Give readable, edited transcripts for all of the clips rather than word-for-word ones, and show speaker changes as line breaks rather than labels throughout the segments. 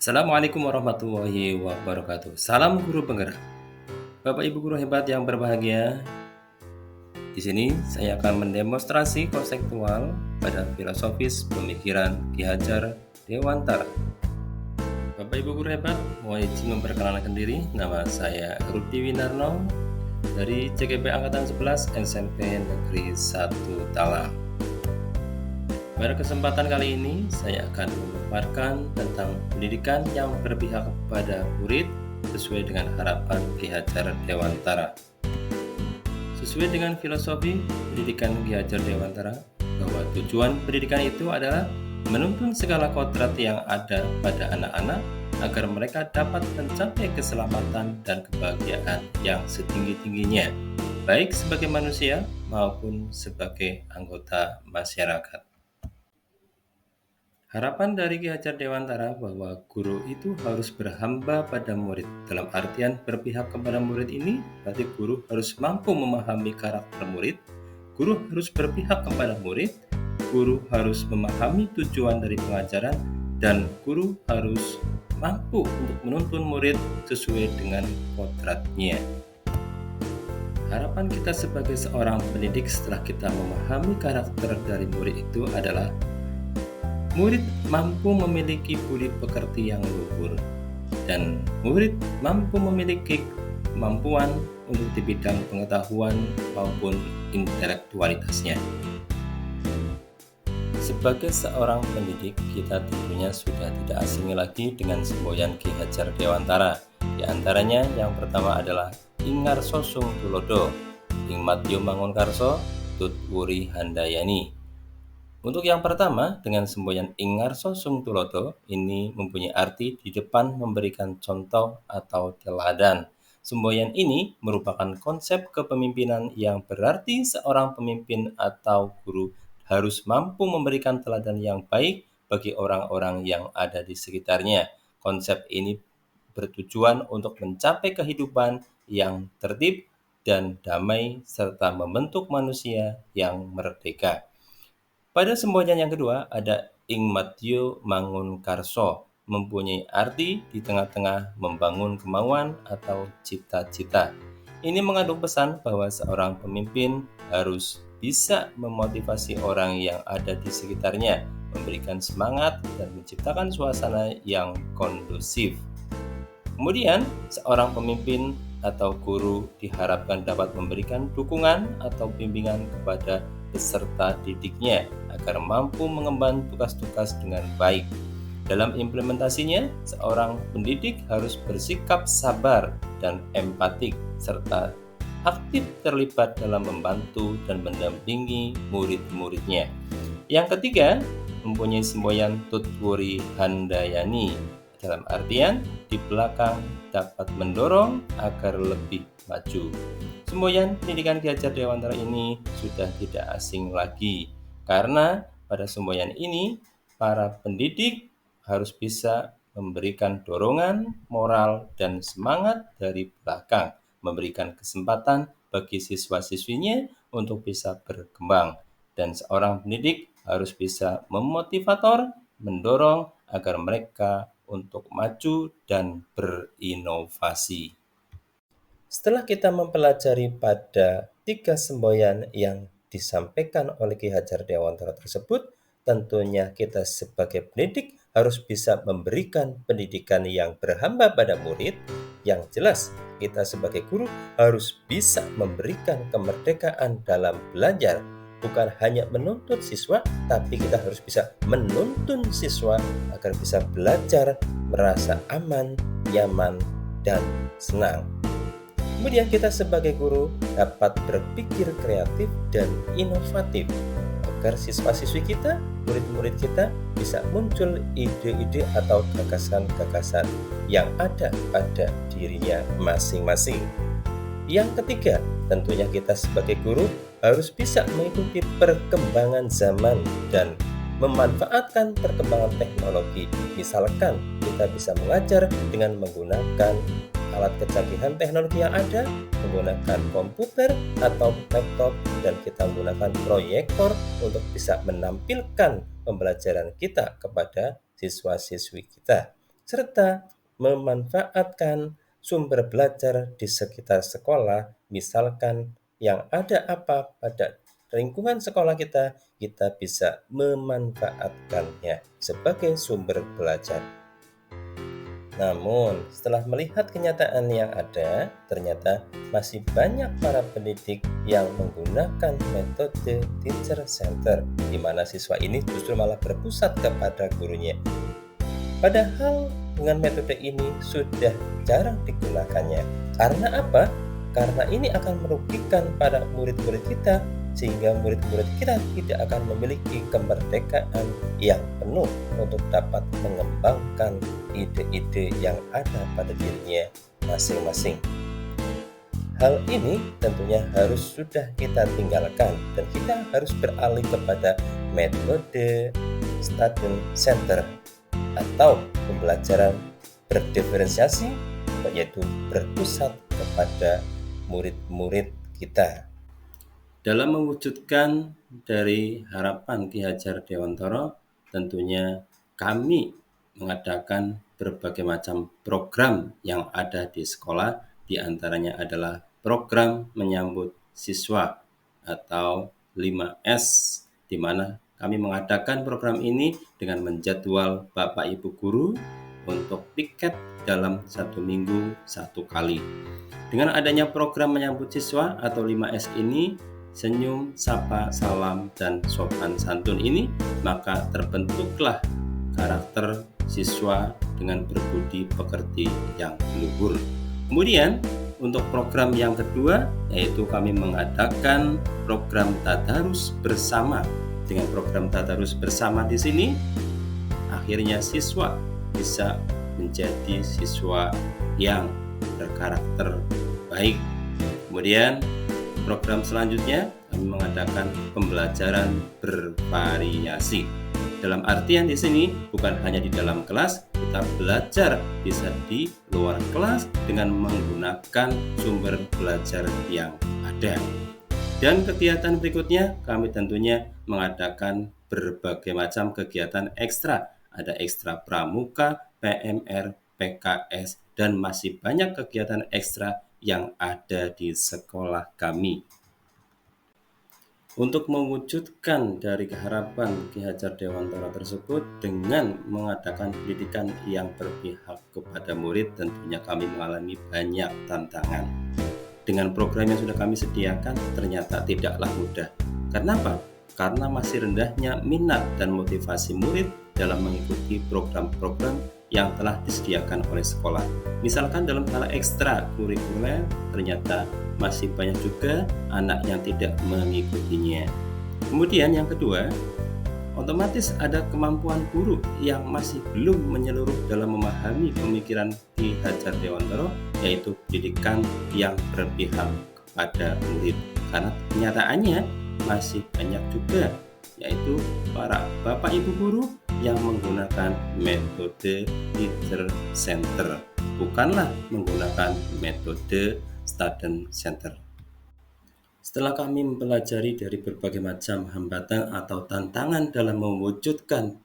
Assalamualaikum warahmatullahi wabarakatuh. Salam guru penggerak. Bapak Ibu guru hebat yang berbahagia, di sini saya akan mendemonstrasi konseptual pada filosofis pemikiran Ki Hajar Dewantara. Bapak Ibu guru hebat, mohon izin memperkenalkan diri. Nama saya Rudi Winarno dari CGP Angkatan 11 SMP Negeri 1 Talang. Pada kesempatan kali ini, saya akan memaparkan tentang pendidikan yang berpihak kepada murid sesuai dengan harapan Ki Hajar Dewantara. Sesuai dengan filosofi pendidikan Ki Hajar Dewantara, bahwa tujuan pendidikan itu adalah menuntun segala kodrat yang ada pada anak-anak agar mereka dapat mencapai keselamatan dan kebahagiaan yang setinggi-tingginya, baik sebagai manusia maupun sebagai anggota masyarakat. Harapan dari Ki Hajar Dewantara bahwa guru itu harus berhamba pada murid. Dalam artian berpihak kepada murid ini, berarti guru harus mampu memahami karakter murid, guru harus berpihak kepada murid, guru harus memahami tujuan dari pengajaran, dan guru harus mampu untuk menuntun murid sesuai dengan kodratnya. Harapan kita sebagai seorang pendidik setelah kita memahami karakter dari murid itu adalah murid mampu memiliki budi pekerti yang luhur, dan murid mampu memiliki kemampuan untuk di bidang pengetahuan maupun intelektualitasnya. Sebagai seorang pendidik, kita tentunya sudah tidak asing lagi dengan semboyan Ki Hajar Dewantara. Di antaranya yang pertama adalah Ingarso Sung Tulodo, Ing Madya Mangunkarso, Tut Wuri Handayani. Untuk yang pertama, dengan semboyan Ingarso Sung Tulodo, ini mempunyai arti di depan memberikan contoh atau teladan. Semboyan ini merupakan konsep kepemimpinan yang berarti seorang pemimpin atau guru harus mampu memberikan teladan yang baik bagi orang-orang yang ada di sekitarnya. Konsep ini bertujuan untuk mencapai kehidupan yang tertib dan damai serta membentuk manusia yang merdeka. Pada semboyan yang kedua ada Ing Madya Mangunkarso, mempunyai arti di tengah-tengah membangun kemauan atau cita-cita. Ini mengandung pesan bahwa seorang pemimpin harus bisa memotivasi orang yang ada di sekitarnya, memberikan semangat dan menciptakan suasana yang kondusif. Kemudian, seorang pemimpin atau guru diharapkan dapat memberikan dukungan atau bimbingan kepada peserta didiknya agar mampu mengemban tugas-tugas dengan baik. Dalam implementasinya, seorang pendidik harus bersikap sabar dan empatik serta aktif terlibat dalam membantu dan mendampingi murid-muridnya. Yang ketiga, mempunyai semboyan Tut Wuri Handayani, dalam artian di belakang dapat mendorong agar lebih maju. Semboyan pendidikan Ki Hajar Dewantara ini sudah tidak asing lagi, karena pada semboyan ini para pendidik harus bisa memberikan dorongan, moral, dan semangat dari belakang, memberikan kesempatan bagi siswa-siswinya untuk bisa berkembang, dan seorang pendidik harus bisa memotivator, mendorong agar mereka untuk maju dan berinovasi. Setelah kita mempelajari pada 3 semboyan yang disampaikan oleh Ki Hajar Dewantara tersebut, tentunya kita sebagai pendidik harus bisa memberikan pendidikan yang berhamba pada murid. Yang jelas, kita sebagai guru harus bisa memberikan kemerdekaan dalam belajar, bukan hanya menuntut siswa, tapi kita harus bisa menuntun siswa agar bisa belajar merasa aman, nyaman, dan senang. Kemudian kita sebagai guru dapat berpikir kreatif dan inovatif agar siswa-siswi kita, murid-murid kita bisa muncul ide-ide atau gagasan-gagasan yang ada pada dirinya masing-masing. Yang ketiga, tentunya kita sebagai guru harus bisa mengikuti perkembangan zaman dan memanfaatkan perkembangan teknologi. Misalkan kita bisa mengajar dengan menggunakan alat kecanggihan teknologi yang ada, menggunakan komputer atau laptop, dan kita menggunakan proyektor untuk bisa menampilkan pembelajaran kita kepada siswa-siswi kita. serta memanfaatkan sumber belajar di sekitar sekolah, misalkan yang ada apa pada lingkungan sekolah kita, kita bisa memanfaatkannya sebagai sumber belajar. Namun, setelah melihat kenyataan yang ada, ternyata masih banyak para pendidik yang menggunakan metode teacher center, di mana siswa ini justru malah berpusat kepada gurunya. Padahal dengan metode ini sudah jarang digunakannya. Karena apa? Karena ini akan merugikan para murid-murid kita, sehingga murid-murid kita tidak akan memiliki kemerdekaan yang penuh untuk dapat mengembangkan ide-ide yang ada pada dirinya masing-masing. Hal ini tentunya harus sudah kita tinggalkan dan kita harus beralih kepada metode student center atau pembelajaran berdiferensiasi, yaitu berpusat kepada murid-murid kita. Dalam mewujudkan dari harapan Ki Hajar Dewantara, tentunya kami mengadakan berbagai macam program yang ada di sekolah, di antaranya adalah program menyambut siswa atau 5S, di mana kami mengadakan program ini dengan menjadwal Bapak Ibu Guru untuk piket dalam 1 minggu 1 kali. Dengan adanya program menyambut siswa atau 5S ini, senyum, sapa, salam, dan sopan santun ini, maka terbentuklah karakter siswa dengan berbudi pekerti yang luhur. Kemudian untuk program yang kedua, yaitu kami mengadakan program tadarus bersama. Dengan program tadarus bersama di sini, akhirnya siswa bisa menjadi siswa yang berkarakter baik. Kemudian program selanjutnya kami mengadakan pembelajaran bervariasi. Dalam artian di sini bukan hanya di dalam kelas, kita belajar bisa di luar kelas dengan menggunakan sumber belajar yang ada. Dan kegiatan berikutnya kami tentunya mengadakan berbagai macam kegiatan ekstra. Ada ekstra pramuka, PMR, PKS, dan masih banyak kegiatan ekstra yang ada di sekolah kami. Untuk mewujudkan dari keharapan Ki Hajar Dewantara tersebut dengan mengadakan pendidikan yang berpihak kepada murid, tentunya kami mengalami banyak tantangan. Dengan program yang sudah kami sediakan ternyata tidaklah mudah. Karena apa? Karena masih rendahnya minat dan motivasi murid dalam mengikuti program-program yang telah disediakan oleh sekolah. Misalkan dalam hal ekstra kurikuler, ternyata masih banyak juga anak yang tidak mengikutinya. Kemudian yang kedua, otomatis ada kemampuan guru yang masih belum menyeluruh dalam memahami pemikiran Ki Hajar Dewantara, yaitu pendidikan yang berpihak kepada murid. Karena kenyataannya masih banyak juga, yaitu para Bapak Ibu guru yang menggunakan metode teacher center, bukanlah menggunakan metode student center. Setelah kami mempelajari dari berbagai macam hambatan atau tantangan dalam mewujudkan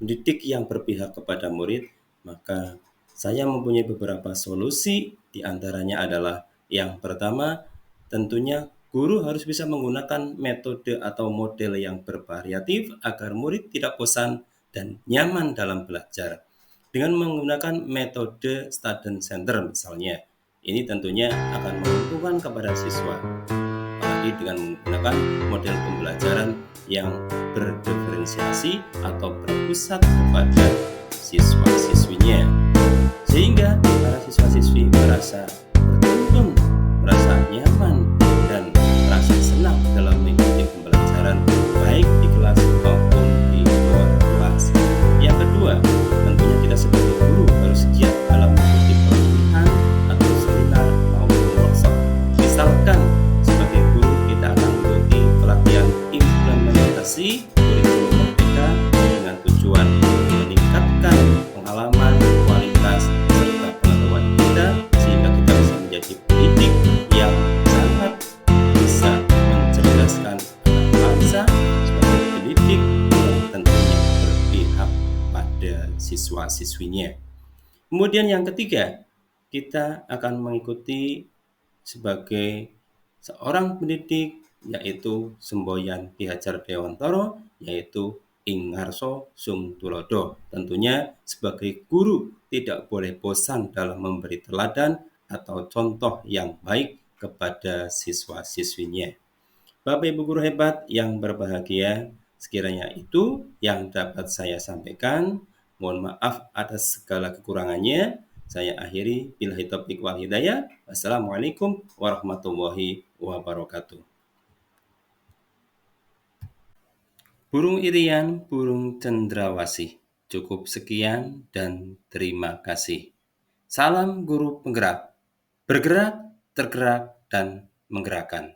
pendidik yang berpihak kepada murid, maka saya mempunyai beberapa solusi. Di antaranya adalah yang pertama, tentunya guru harus bisa menggunakan metode atau model yang bervariatif agar murid tidak bosan dan nyaman dalam belajar. Dengan menggunakan metode student center misalnya, ini tentunya akan menguntungkan kepada siswa. Apalagi dengan menggunakan model pembelajaran yang berdiferensiasi atau berpusat kepada siswa-siswinya. Sehingga para siswa-siswi merasa tertuntun, merasa nyaman, dan merasa senang dalam mengikuti pembelajaran baik di kelas maupun di luar kelas. Yang kedua, tentunya kita sebagai guru harus giat dalam mengikuti pelatihan atau seminar maupun workshop. Misalkan sebagai guru kita akan mengikuti pelatihan implementasi kurikulum merdeka dengan tujuan meningkatkan pengalaman, kualitas, serta pengetahuan kita sehingga kita bisa menjadi pendidik yang sangat bisa mencerdaskan anak bangsa sebagai pendidik yang tentunya berpihak pada siswa-siswinya. Kemudian yang ketiga, kita akan mengikuti sebagai seorang pendidik yaitu semboyan Ki Hajar Dewantara yaitu Ingarso Sung Tulodo. Tentunya sebagai guru tidak boleh bosan dalam memberi teladan atau contoh yang baik kepada siswa-siswinya. Bapak Ibu guru hebat yang berbahagia, sekiranya itu yang dapat saya sampaikan. Mohon maaf atas segala kekurangannya. Saya akhiri billahi taufiq wal hidayah. Wassalamualaikum warahmatullahi wabarakatuh. Burung irian, burung cendrawasih. Cukup sekian dan terima kasih. Salam guru penggerak. Bergerak, tergerak, dan menggerakkan.